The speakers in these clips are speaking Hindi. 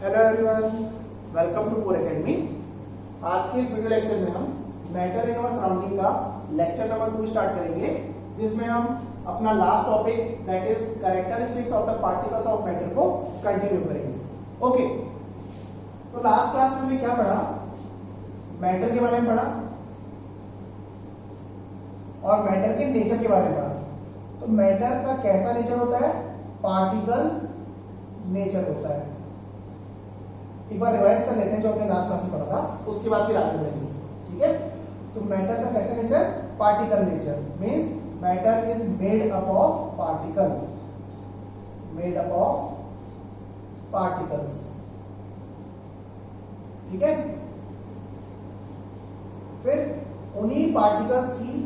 Hello everyone, welcome to Core Academy. आज के इस वीडियो लेक्चर में हम मैटर इन आवर सराउंडिंग का लेक्चर नंबर 2 स्टार्ट करेंगे, जिसमें हम अपना last topic that is characteristics of the particles of matter को कंटिन्यू करेंगे। ओके, तो लास्ट क्लास में हमने क्या पढ़ा? मैटर के बारे में पढ़ा और मैटर के नेचर के बारे में पढ़ा। तो मैटर का कैसा नेचर होता है? पार्टिकल नेचर होता है। एक बार रिवाइज कर लेते हैं जो अपने लास्ट क्लास में पढ़ा था, उसके बाद फिर आगे बढ़ेंगे। ठीक है, तो मैटर का कैसा nature? Particle nature means matter is made up of particle, made up of particles. ठीक है, फिर उन्हीं पार्टिकल्स की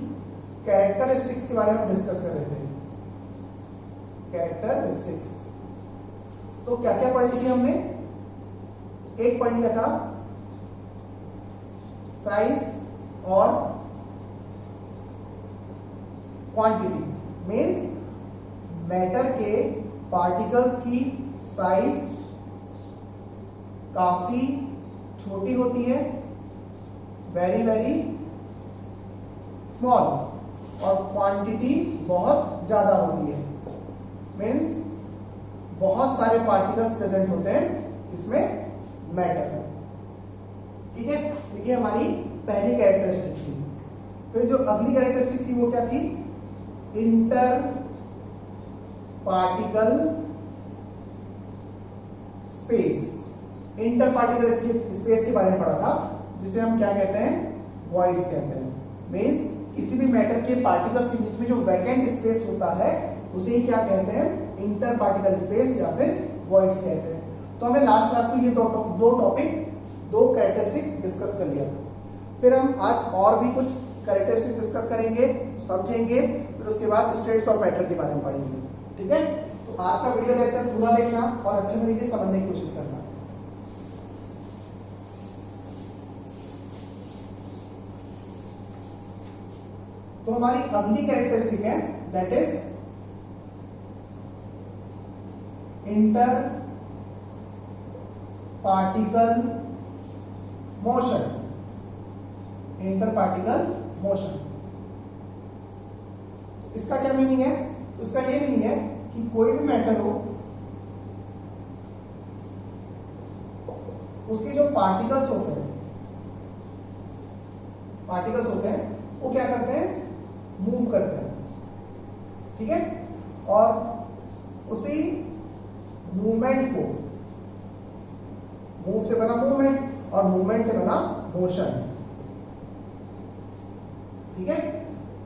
कैरेक्टरिस्टिक्स के बारे में डिस्कस कर रहे थे। कैरेक्टरिस्टिक्स तो क्या क्या पढ़ ली थी हमने? एक पढ़ लिया था साइज और क्वांटिटी। मींस मैटर के पार्टिकल्स की साइज काफी छोटी होती है, वेरी वेरी स्मॉल, और क्वांटिटी बहुत ज्यादा होती है। मींस बहुत सारे पार्टिकल्स प्रेजेंट होते हैं इसमें मैटर है। ठीक है, ये हमारी पहली कैरेक्टरिस्टिक थी। फिर जो अगली कैरेक्टरिस्टिक थी वो क्या थी? Inter particle space. Inter particle space के बारे में पढ़ा था, जिसे हम क्या कहते हैं? वॉइड्स कहते हैं। मींस किसी भी मैटर के पार्टिकल्स के बीच में जो वैकेंट स्पेस होता है उसे ही क्या कहते हैं? इंटर पार्टिकल स्पेस या फिर वॉइड्स कहते हैं। तो हमने लास्ट क्लास में ये दो कैरेक्टरिस्टिक डिस्कस कर लिया। फिर हम आज और भी कुछ कैरेक्टरिस्टिक डिस्कस करेंगे, समझेंगे, फिर उसके बाद स्टेट्स ऑफ मैटर के बारे में पढ़ेंगे। ठीक है, तो आज का वीडियो लेक्चर पूरा देखना और अच्छे तरीके से समझने की कोशिश करना। तो हमारी अगली कैरेक्टरिस्टिक है that is inter particle motion. Inter particle motion, इसका क्या मीनिंग है? उसका ये मीनिंग है कि कोई भी मैटर हो, उसके जो पार्टिकल्स होते हैं वो क्या करते हैं? मूव करते हैं। ठीक है, और उसी मूवमेंट को, मूव से बना मूवमेंट और मूवमेंट से बना मोशन। ठीक है,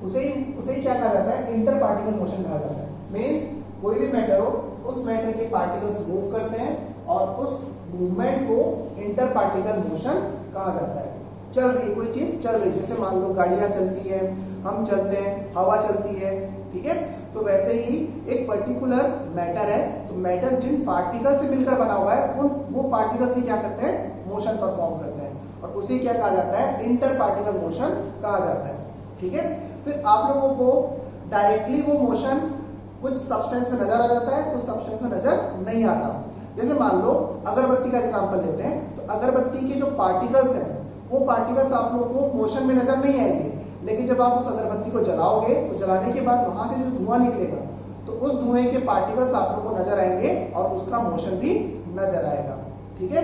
उसे ही क्या कहा जाता है? इंटर पार्टिकल मोशन कहा जाता है। मींस कोई भी मैटर हो, उस मैटर के पार्टिकल्स मूव करते हैं और उस मूवमेंट को इंटर पार्टिकल मोशन कहा जाता है। चल रही कोई चीज चल रही, जैसे मान लो गाड़ियां चलती है, हम चलते हैं, हवा चलती है। ठीक है, तो वैसे ही एक पर्टिकुलर मैटर है, तो मैटर जिन पार्टिकल से मिलकर बना हुआ है वो पार्टिकल्स भी क्या करते हैं? मोशन परफॉर्म करते हैं, और उसे क्या कहा जाता है? इंटर पार्टिकल मोशन कहा जाता है। ठीक है, फिर आप लोगों को डायरेक्टली वो मोशन कुछ सब्सटेंस में नजर आ जाता है, कुछ सब्सटेंस में नजर नहीं आता। जैसे मान लो अगरबत्ती का एग्जांपल लेते हैं, तो अगरबत्ती के जो पार्टिकल्स हैं वो पार्टिकल्स आप लोगों को मोशन में नजर नहीं आएंगे, लेकिन जब आप उस अगरबत्ती को जलाओगे तो जलाने के बाद वहां से जो धुआं निकलेगा तो उस धुएं के पार्टिकल्स आप लोगों को नजर आएंगे और उसका मोशन भी नजर आएगा। ठीक है,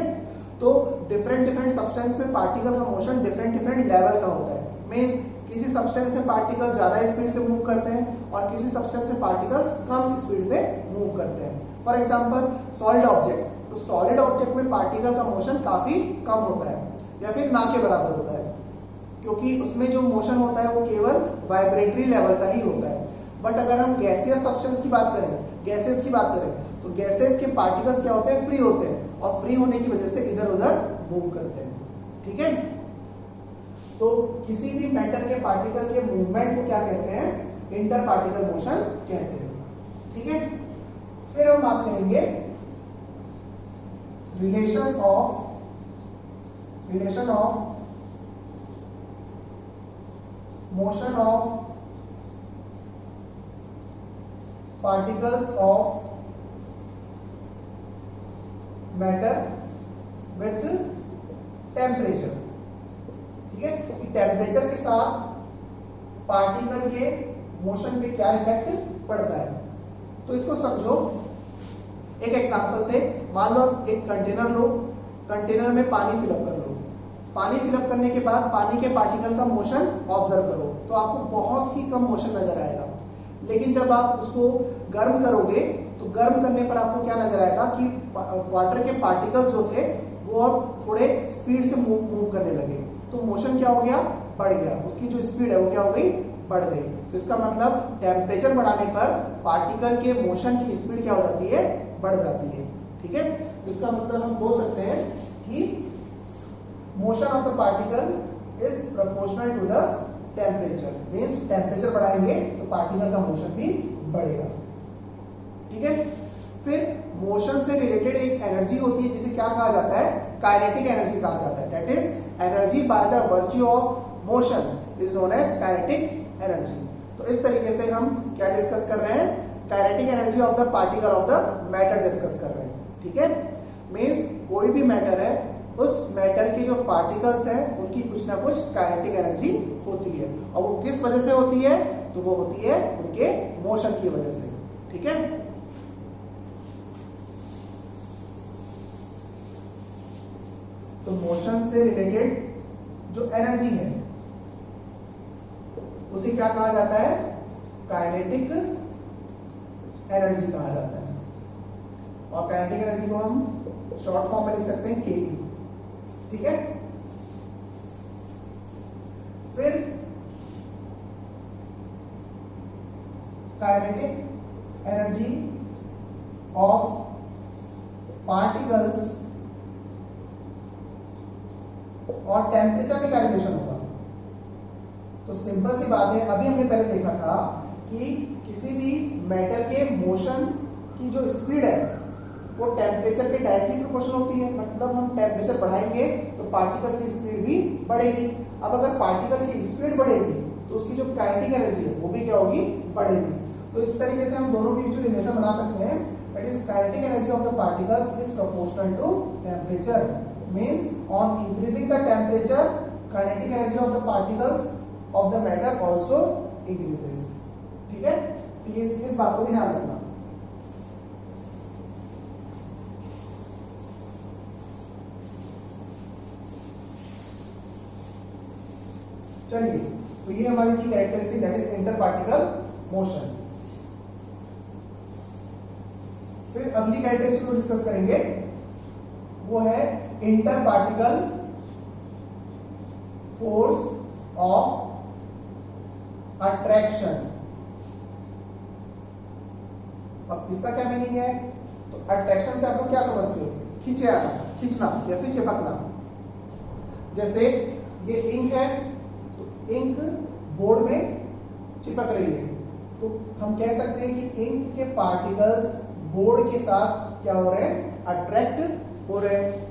तो डिफरेंट सब्सटेंस में पार्टिकल का मोशन डिफरेंट लेवल का होता है। मींस किसी सब्सटेंस से पार्टिकल ज्यादा स्पीड से मूव करते हैं और किसी सब्सटेंस से पार्टिकल्स कम स्पीड में मूव करते हैं। फॉर एग्जांपल सॉलिड ऑब्जेक्ट, तो सॉलिड ऑब्जेक्ट में पार्टिकल का मोशन काफी कम होता है या फिर ना के बराबर होता है, क्योंकि उसमें जो मोशन होता है वो केवल वाइब्रेटरी लेवल का ही होता है। बट अगर हम गैसियस सब्सटेंस की बात करें, गैसेस की बात करें, तो गैसेस के पार्टिकल्स क्या होते हैं? फ्री होते हैं, और फ्री होने की वजह से इधर उधर मूव करते हैं। ठीक है, तो किसी भी मैटर के पार्टिकल के मूवमेंट को क्या कहते हैं? इंटर पार्टिकल मोशन कहते हैं। ठीक है, फिर हम बात करेंगे relation of motion of particles of matter with temperature. ठीक है, टेम्परेचर के साथ पार्टिकल के मोशन पे क्या इफेक्ट पड़ता है। तो इसको समझो एक एग्जांपल से। मान लो एक कंटेनर लो, कंटेनर में पानी फिलअप कर लो। पानी फिलअप करने के बाद पानी के पार्टिकल का मोशन ऑब्जर्व करो तो आपको बहुत ही कम मोशन नजर आएगा। लेकिन जब आप उसको गर्म करोगे तो गर्म करने पर आपको क्या नजर आएगा कि वाटर के पार्टिकल्स जो थे वो अब थोड़े स्पीड से मूव करने लगे। तो मोशन क्या हो गया, बढ़ गया। उसकी जो स्पीड है वो क्या हो गई, बढ़ गई। तो इसका मतलब टेम्परेचर बढ़ाने पर पार्टिकल के मोशन की स्पीड क्या हो जाती है, बढ़ जाती है। ठीक है, इसका मतलब हम बोल सकते हैं कि motion of the particle is proportional to the temperature. Means temperature बढ़ाएंगे तो पार्टिकल का मोशन भी बढ़ेगा। ठीक है, फिर मोशन से रिलेटेड एक एनर्जी होती है जिसे क्या कहा जाता है, काइनेटिक एनर्जी कहा जाता है। That is energy by the virtue of motion is known as kinetic energy. तो इस तरीके से हम क्या डिस्कस कर रहे हैं, kinetic energy of the particle of the matter discuss कर रहे हैं। ठीक है, मींस कोई भी मैटर है उस मैटर के जो पार्टिकल्स हैं उनकी कुछ ना कुछ काइनेटिक एनर्जी होती है। और वो किस वजह से होती है, तो वो होती है उनके मोशन की वजह से। ठीक है, तो मोशन से रिलेटेड जो एनर्जी है उसे क्या कहा जाता है, काइनेटिक एनर्जी कहा जाता है। और काइनेटिक एनर्जी को हम शॉर्ट फॉर्म में लिख सकते हैं के। ठीक है, फिर काइनेटिक एनर्जी ऑफ पार्टिकल्स और टेम्परेचर में कैलकुलेशन होगा। तो सिंपल सी बात है, अभी हमने पहले देखा था कि किसी भी मैटर के मोशन की जो स्पीड है वो टेम्परेचर के डायरेक्टली प्रोपोर्शनल होती है। मतलब हम टेम्परेचर बढ़ाएंगे तो पार्टिकल की स्पीड भी बढ़ेगी। अब अगर पार्टिकल की स्पीड बढ़ेगी तो उसकी जो काइनेटिक एनर्जी है वो भी क्या होगी, बढ़ेगी। तो इस तरीके से हम दोनों के बीच में रिलेशन बना सकते हैं। That is kinetic energy of the particles is proportional to temperature. Means on increasing the temperature kinetic energy of the particles of the matter also increases. ठीक है, तो इस बात को ध्यान रखना। चलिए, तो ये हमारी थी characteristic, that is inter particle motion. फिर अगली कैरेक्टरिस्टिक को डिस्कस करेंगे, वो है inter particle force of attraction. अब इसका क्या मीनिंग है, तो अट्रैक्शन से आप लोग क्या समझते हो, खींचे आना, खींचना या फिर चिपकना। जैसे ये इंक है, तो इंक बोर्ड में चिपक रही है, तो हम कह सकते हैं कि इंक के पार्टिकल्स बोर्ड के साथ क्या हो रहे हैं, अट्रैक्ट हो रहे हैं।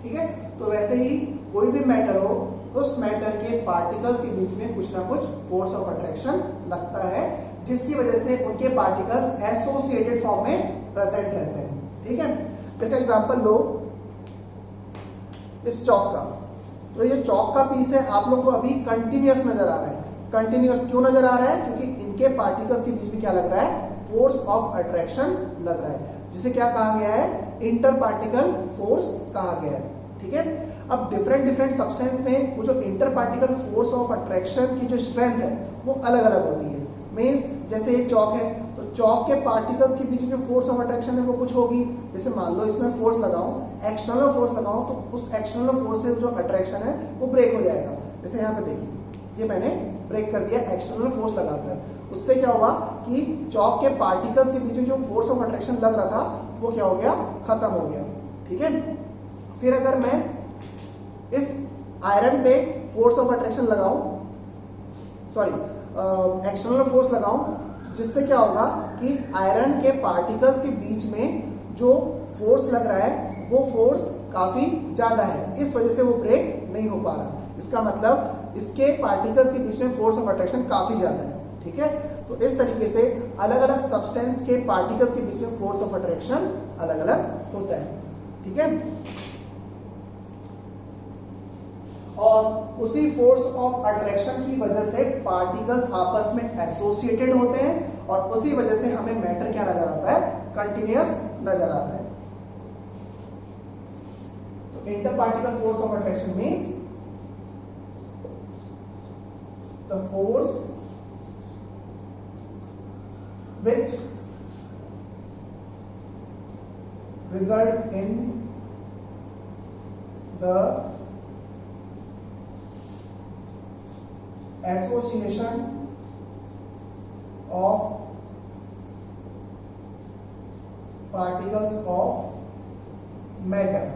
ठीक है, तो वैसे ही कोई भी मैटर हो, उस मैटर के पार्टिकल्स के बीच में कुछ ना कुछ फोर्स ऑफ अट्रैक्शन लगता है, जिसकी वजह से उनके पार्टिकल्स एसोसिएटेड फॉर्म में प्रेजेंट रहते हैं। ठीक है, जैसे एग्जांपल लो इस चौक का, तो ये चौक का पीस है, आप लोग को अभी कंटिन्यूअस नजर आ रहा है। कंटिन्यूअस क्यों नजर आ रहा है, क्योंकि इनके पार्टिकल्स के बीच में क्या लग रहा है, फोर्स ऑफ अट्रैक्शन लग रहा है, जिसे क्या कहा गया है, इंटर पार्टिकल फोर्स कहा गया है। ठीक है, अब डिफरेंट सब्सटेंस में वो जो inter particle force of attraction की जो स्ट्रेंथ है वो अलग अलग होती है। मींस जैसे ये चौक है, तो चौक के पार्टिकल्स के बीच में फोर्स ऑफ अट्रैक्शन है वो कुछ होगी। जैसे मान लो इसमें फोर्स लगाऊं, एक्सटर्नल फोर्स लगाऊं, तो उस एक्सटर्नल फोर्स से जो अट्रैक्शन है वो ब्रेक हो जाएगा। जैसे यहाँ पे देखिए, ये मैंने ब्रेक कर दिया एक्सटर्नल फोर्स लगाकर। उससे क्या होगा कि चौक के पार्टिकल्स के बीच में जो फोर्स ऑफ अट्रैक्शन लग रहा था वो क्या हो गया, खत्म हो गया। ठीक है, फिर अगर मैं इस आयरन पे फोर्स ऑफ अट्रैक्शन लगाऊं, एक्सटर्नल फोर्स लगाऊं, जिससे क्या होगा कि आयरन के पार्टिकल्स के बीच में जो फोर्स लग रहा है वो फोर्स काफी ज्यादा है, इस वजह से वो ब्रेक नहीं हो पा रहा। इसका मतलब इसके पार्टिकल्स के बीच में फोर्स ऑफ अट्रैक्शन काफी ज्यादा है। ठीक है, तो इस तरीके से अलग अलग सब्सटेंस के पार्टिकल्स के बीच में फोर्स ऑफ अट्रैक्शन अलग अलग होता है। ठीक है, और उसी फोर्स ऑफ अट्रैक्शन की वजह से पार्टिकल्स आपस में एसोसिएटेड होते हैं और उसी वजह से हमें मैटर क्या नजर आता है, कंटिन्यूअस नजर आता है। तो inter particle force of attraction means the force which result in the association of particles of matter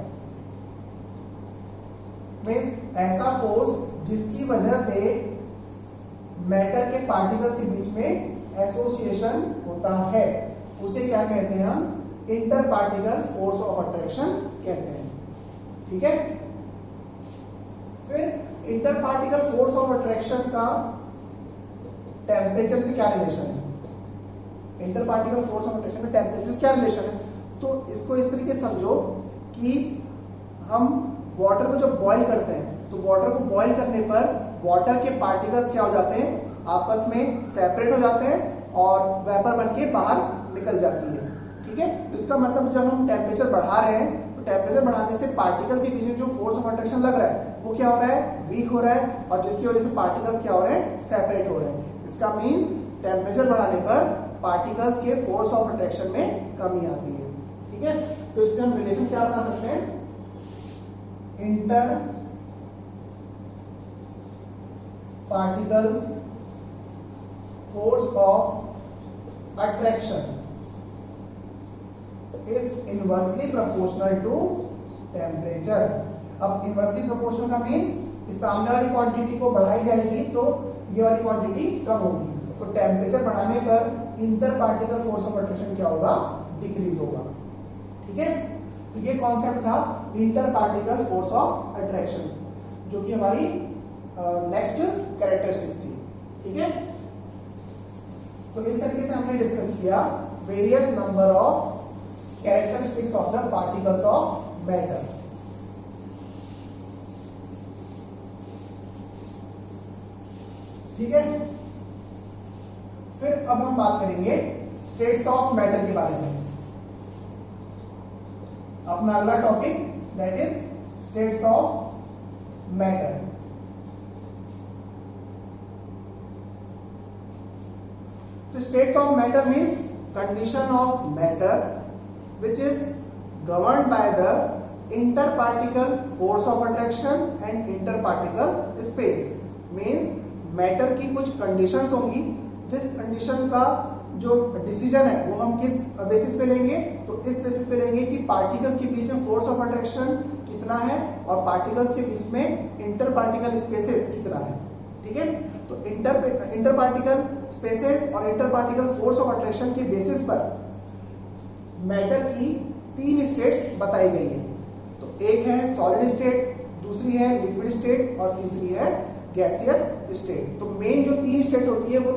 means ऐसा फोर्स जिसकी वजह से मैटर के पार्टिकल्स के बीच में एसोसिएशन होता है, उसे क्या कहते हैं हम, inter particle force of attraction कहते हैं। ठीक है, फिर inter particle force of attraction का टेम्परेचर से क्या रिलेशन है, inter particle force of attraction में टेम्परेचर से क्या रिलेशन है। तो इसको इस तरीके से समझो कि हम वाटर को जब बॉईल करते हैं तो वाटर को बॉईल करने पर वाटर के पार्टिकल्स क्या हो जाते हैं, आपस में सेपरेट हो जाते हैं और वेपर बनके बाहर निकल जाती है। ठीक है, तो इसका मतलब जब हम टेम्परेचर बढ़ा रहे हैं तो टेम्परेचर बढ़ाने से पार्टिकल के बीच में जो फोर्स ऑफ अट्रैक्शन लग रहा है वो क्या हो रहा है, वीक हो रहा है और जिसकी वजह से पार्टिकल्स क्या हो रहे हैं, सेपरेट हो रहे हैं। इसका मीन्स टेम्परेचर बढ़ाने पर पार्टिकल्स के फोर्स ऑफ अट्रैक्शन में कमी आती है। ठीक है, तो इससे हम रिलेशन क्या बना सकते हैं, inter particle force of attraction is inversely proportional to temperature. अब इनवर्सली प्रोपोर्शनल का मीन्स इस सामने वाली क्वांटिटी को बढ़ाई जाएगी तो ये वाली क्वांटिटी कम होगी, तो टेम्परेचर बढ़ाने पर inter particle force of attraction क्या होगा, डिक्रीज होगा। ठीक है, तो ये कॉन्सेप्ट था inter particle force of attraction, जो कि हमारी नेक्स्ट कैरेक्टरिस्टिक थी। ठीक है, तो इस तरीके से हमने डिस्कस किया various number of characteristics of the particles of matter. ठीक है, फिर अब हम बात करेंगे स्टेट्स ऑफ मैटर के बारे में। अपना अगला topic that is states of matter. तो states of matter means condition of matter which is governed by the interparticle force of attraction and interparticle space। means matter की कुछ कंडीशंस होंगी, जिस कंडीशन का जो डिसीजन है वो हम किस बेसिस पे लेंगे, तो इस बेसिस पे लेंगे कि पार्टिकल्स के बीच में फोर्स ऑफ अट्रैक्शन कितना है और पार्टिकल्स के बीच में इंटर पार्टिकल स्पेसेस कितना है। ठीक है, तो इंटर पार्टिकल स्पेसेस और inter particle force of attraction के बेसिस पर मैटर की 3 स्टेट्स बताई गई है। तो एक है सॉलिड स्टेट, दूसरी है लिक्विड स्टेट और तीसरी है गैसियस स्टेट। तो मेन जो 3 स्टेट होती है वो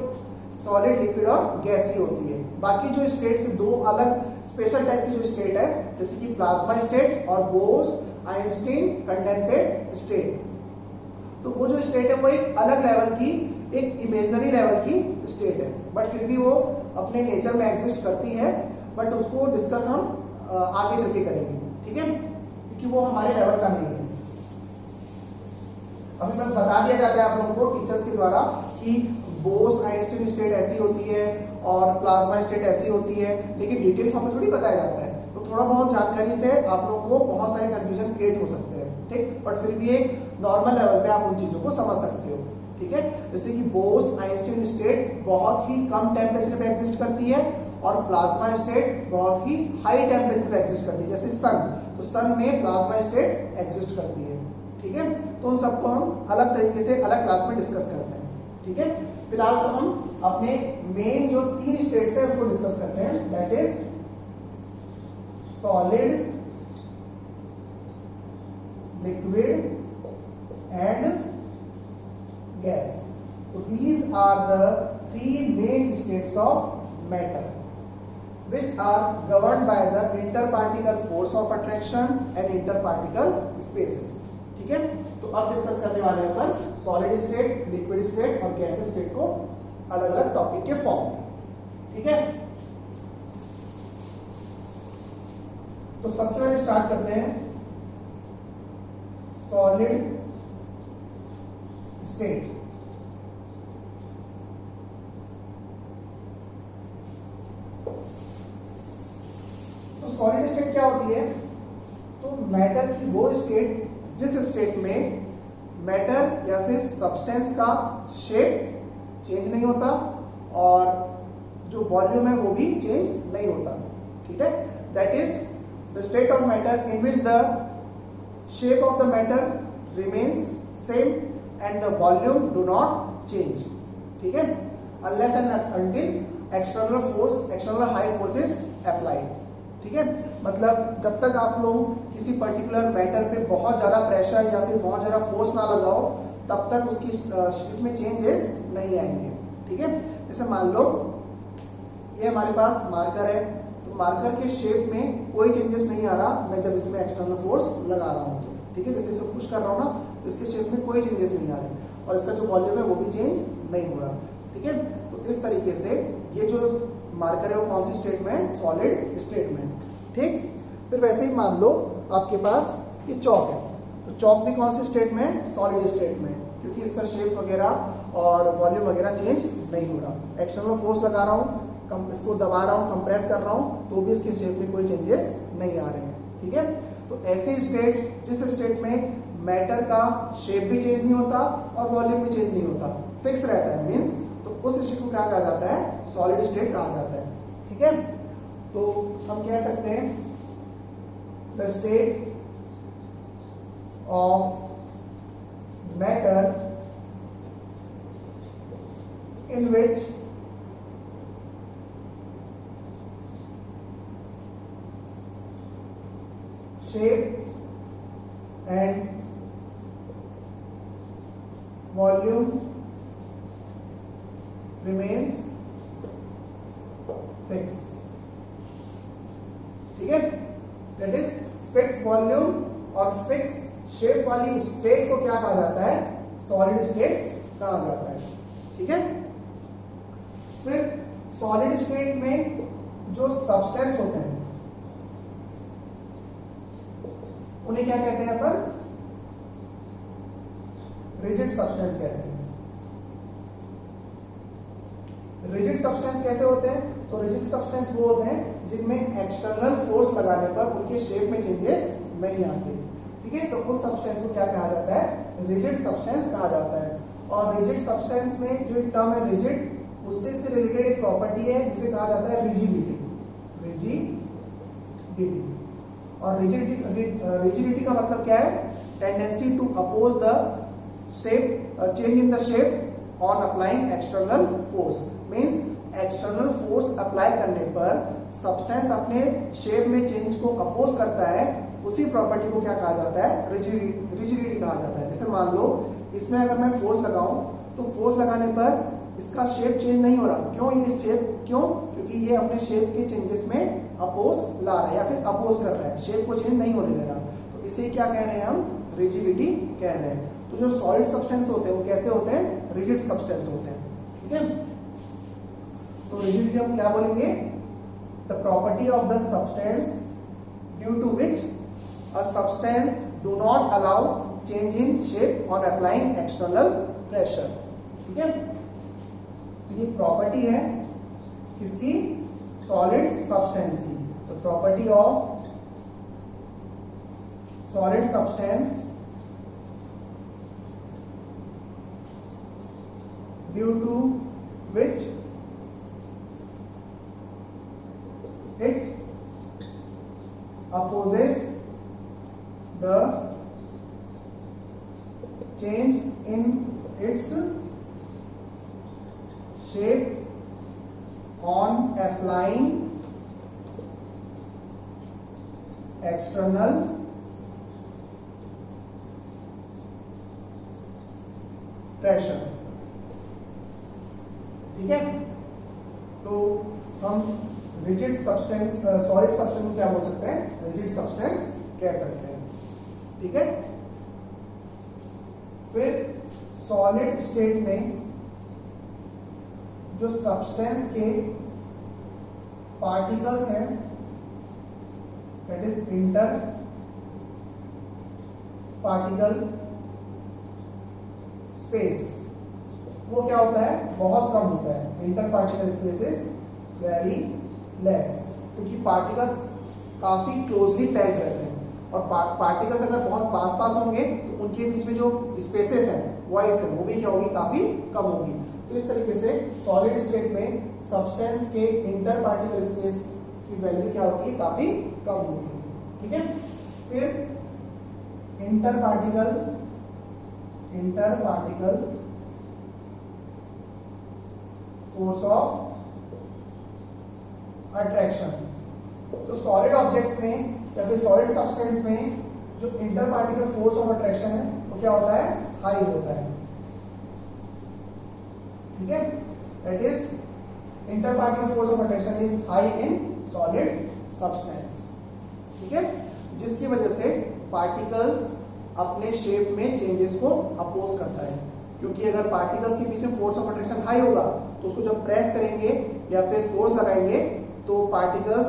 सॉलिड, लिक्विड और गैसीय होती है। बाकी जो स्टेट्स 2 अलग स्पेशल टाइप की जो स्टेट है, जैसे कि प्लाज्मा स्टेट और बोस आइंस्टीन कंडेंसेट स्टेट। तो वो जो स्टेट है वो एक अलग लेवल की, एक इमेजिनरी लेवल की स्टेट है, बट फिर भी वो अपने नेचर में एग्जिस्ट करती है, बट उसको डिस्कस हम आगे चल के करेंगे। ठीक है, क्योंकि वो हमारे लेवल का नहीं है। अभी बस बता दिया जाता है आप लोगों को टीचर्स के द्वारा कि बोस आइंस्टीन स्टेट ऐसी होती है और प्लाज्मा स्टेट ऐसी होती है, लेकिन डिटेल फॉर्म में थोड़ी बताया जाता है। तो थोड़ा बहुत जानकारी से आप लोगों को बहुत सारे कंफ्यूजन क्रिएट हो सकते हैं। ठीक, बट फिर भी एक नॉर्मल लेवल पे आप उन चीजों को समझ सकते हो। ठीक है, जैसे कि बोस आइंस्टीन स्टेट बहुत ही कम टेम्परेचर पे एग्जिस्ट करती है और प्लाज्मा स्टेट बहुत ही हाई टेम्परेचर पे एग्जिस्ट करती है, जैसे सन। तो सन में प्लाज्मा स्टेट एग्जिस्ट करती है। ठीक है, तो उन सबको हम अलग तरीके से अलग क्लास में डिस्कस करते हैं। ठीक है, फिलहाल तो हम अपने मेन जो 3 स्टेट्स है उनको डिस्कस करते हैं, that is solid, liquid and gas. तो these are the 3 main states of matter which are governed by the interparticle force of attraction and interparticle spaces। ठीक है। तो अब डिस्कस करने वाले हैं अपन सॉलिड स्टेट, लिक्विड स्टेट और गैस स्टेट को अलग अलग टॉपिक के फॉर्म में, ठीक है। तो सबसे पहले स्टार्ट करते हैं सॉलिड स्टेट। तो सॉलिड स्टेट क्या होती है? तो मैटर की वो स्टेट जिस स्टेट में मैटर या फिर सब्सटेंस का शेप चेंज नहीं होता और जो वॉल्यूम है वो भी चेंज नहीं होता, ठीक है। That is the state of matter in which the shape of the matter remains same and the volume do not change, ठीक है, unless and until external force, external high force is applied, ठीक है। मतलब जब तक आप लोग किसी पर्टिकुलर मैटर पे बहुत ज्यादा प्रेशर या फिर बहुत ज्यादा फोर्स ना लगाओ तब तक उसकी शेप में चेंजेस नहीं आएंगे, ठीक है। जैसे मान लो ये हमारे पास मार्कर है, तो मार्कर के शेप में कोई चेंजेस नहीं आ रहा मैं जब इसमें एक्सटर्नल फोर्स लगा रहा हूँ, ठीक है। जैसे इसे पुश कर रहा हूँ ना, तो इसके शेप में कोई चेंजेस नहीं आ रहे और इसका जो वॉल्यूम है वो भी चेंज नहीं हो रहा, ठीक है। तो इस तरीके से ये जो मार्कर है वो कौन सी स्टेट में है? सॉलिड स्टेट में, ठीक। फिर वैसे ही मान लो आपके पास ये चॉक है, तो चॉक भी कौन सी स्टेट में है? सॉलिड स्टेट में, क्योंकि इसका शेप वगैरह और वॉल्यूम वगैरह चेंज नहीं हो रहा। एक्सटर्नल फोर्स लगा रहा हूँ, इसको दबा रहा हूँ, कंप्रेस कर रहा हूँ, तो भी इसके शेप में कोई चेंजेस नहीं आ रहे हैं, ठीक है। तो ऐसी स्टेट जिस स्टेट में मैटर का शेप भी चेंज नहीं होता और वॉल्यूम भी चेंज नहीं होता, फिक्स रहता है, मीन्स तो उस स्टेट को क्या कहा जाता है? सॉलिड स्टेट कहा जाता है, ठीक है। तो हम कह सकते हैं the state of matter in which shape and volume remains fixed, ठीक है। दैट इज फिक्स वॉल्यूम और फिक्स शेप वाली स्टेट को क्या कहा जाता है? सॉलिड स्टेट कहा जाता है, ठीक है। फिर सॉलिड स्टेट में जो सब्सटेंस होते हैं उन्हें क्या कहते हैं अपन? रिजिड सब्सटेंस कहते हैं। रिजिड सब्सटेंस कैसे होते हैं? तो रिजिड सब्सटेंस वो होते हैं जिनमें एक्सटर्नल फोर्स लगाने पर उनके शेप में चेंजेस नहीं आते, ठीक है। तो उस सब्सटेंस को क्या कहा जाता है? रिजिड सब्सटेंस कहा जाता है। और रिजिड सब्सटेंस में जो एक टर्म है रिजिड, उससे से रिलेटेड एक प्रॉपर्टी है जिसे कहा जाता है रिजिडिटी, रिजिडिटी। और रिजिडिटी का मतलब क्या है? Tendency to oppose the shape, change in the shape on applying external force, means external force apply करने पर सब्सटेंस अपने शेप में चेंज को अपोज करता है, उसी प्रॉपर्टी को क्या कहा जाता है? रिजिडिटी कहा जाता है। जैसे मान लो इसमें अगर मैं फोर्स लगाऊं तो फोर्स लगाने पर इसका शेप चेंज नहीं हो रहा, क्यों? ये शेप क्यों? क्योंकि ये अपने शेप के चेंजेस में अपोज ला रहा है या फिर अपोज कर रहा है, शेप को चेंज नहीं होने दे रहा, तो इसे क्या कह रहे हैं हम? रिजिडिटी कह रहे हैं। तो जो सॉलिड सब्सटेंस होते हैं वो कैसे होते हैं? रिजिड सब्सटेंस होते हैं, ठीक है। तो रिजिडिटी हम क्या बोलेंगे? The property of the substance due to which a substance do not allow change in shape on applying external pressure, ठीक है। तो ये प्रॉपर्टी है किसकी? सॉलिड सब्सटेंस की। तो property of solid substance due to which it opposes the change in its shape on applying external pressure, ठीक है। तो हम रिजिड सब्सटेंस, सॉलिड सब्सटेंस को क्या बोल सकते हैं? रिजिड सब्सटेंस कह सकते हैं, ठीक है। फिर सॉलिड स्टेट में जो सब्सटेंस के पार्टिकल्स हैं that is inter particle space, वो क्या होता है, बहुत कम होता है। Inter particle space is very less, क्योंकि पार्टिकल्स काफी क्लोजली पैक्ड रहते हैं और पार्टिकल्स अगर बहुत पास पास होंगे तो उनके बीच में जो स्पेसेस हैं, वॉइड्स हैं, वो भी क्या होगी, काफी कम होगी। तो इस तरीके से सॉलिड स्टेट में सब्सटेंस के इंटर पार्टिकल स्पेस की वैल्यू क्या होगी, काफी कम होगी। ठीक है, फिर inter particle force of attraction. तो सॉलिड ऑब्जेक्ट्स में या फिर सॉलिड सब्सटेंस में जो inter particle force of attraction है वो क्या होता है, हाई होता है। ठीक है, that is inter particle force of attraction is high in solid substance. ठीक है, जिसकी वजह से पार्टिकल्स अपने शेप में चेंजेस को अपोज करता है, क्योंकि अगर पार्टिकल्स के बीच में फोर्स ऑफ अट्रैक्शन हाई होगा तो उसको जब प्रेस करेंगे या फिर फोर्स लगाएंगे तो पार्टिकल्स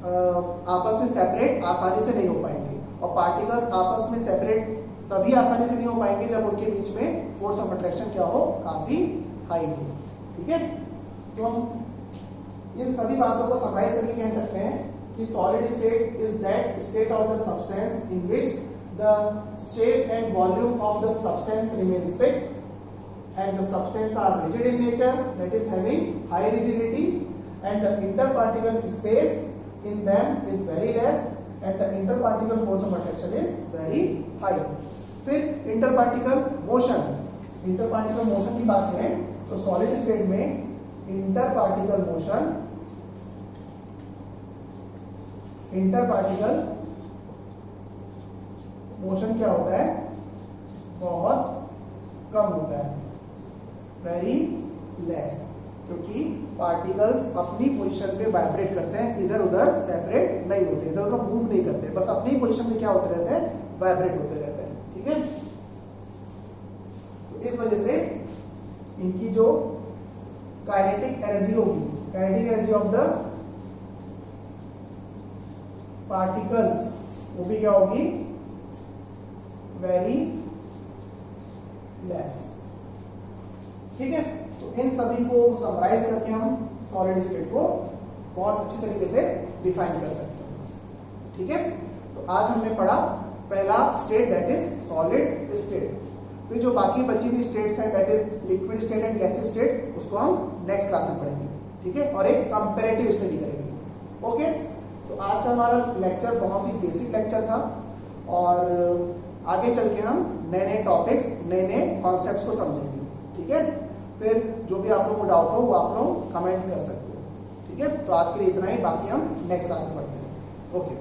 आपस में सेपरेट आसानी से नहीं हो पाएंगे, और पार्टिकल्स आपस में सेपरेट तभी आसानी से नहीं हो पाएंगे जब उनके बीच में फोर्स ऑफ अट्रैक्शन क्या हो, काफी हाई हो। ठीक है, तो हम इन सभी बातों को समराइज करके कह सकते हैं कि solid state is that state of the substance in which the shape and volume of the substance remains fixed and the substance are rigid in nature, that is having high rigidity, and the interparticle space in them is very less and the interparticle force of attraction is very high. फिर interparticle motion की बात करें तो solid state में interparticle मोशन क्या होता है, बहुत कम होता है, वेरी लेस, क्योंकि पार्टिकल्स अपनी पोजीशन पे वाइब्रेट करते हैं, इधर उधर सेपरेट नहीं होते, इधर उधर मूव नहीं करते, बस अपनी पोजीशन में क्या होते रहते हैं, वाइब्रेट होते रहते हैं। ठीक है, तो इस वजह से इनकी जो काइनेटिक एनर्जी होगी, kinetic energy of the particles, वो भी क्या होगी, वेरी लेस। ठीक है, तो इन सभी को समराइज करके हम सॉलिड स्टेट को बहुत अच्छी तरीके से डिफाइन कर सकते हैं। ठीक है, तो आज हमने पढ़ा पहला state that is solid state, फिर जो बाकी बची हुई स्टेट्स हैं that is liquid state and gaseous state, उसको हम नेक्स्ट क्लास में पढ़ेंगे। ठीक है, और एक कंपैरेटिव स्टडी करेंगे। ओके, तो आज का हमारा लेक्चर बहुत ही बेसिक लेक्चर था और आगे चल के हम नए नए टॉपिक्स, नए नए कॉन्सेप्ट्स को समझेंगे। ठीक है, फिर जो भी आप लोग को डाउट हो वो आप लोग कमेंट कर सकते हो। ठीक है, तो आज के लिए इतना ही, बाकी हम नेक्स्ट क्लास में पढ़ते हैं। ओके।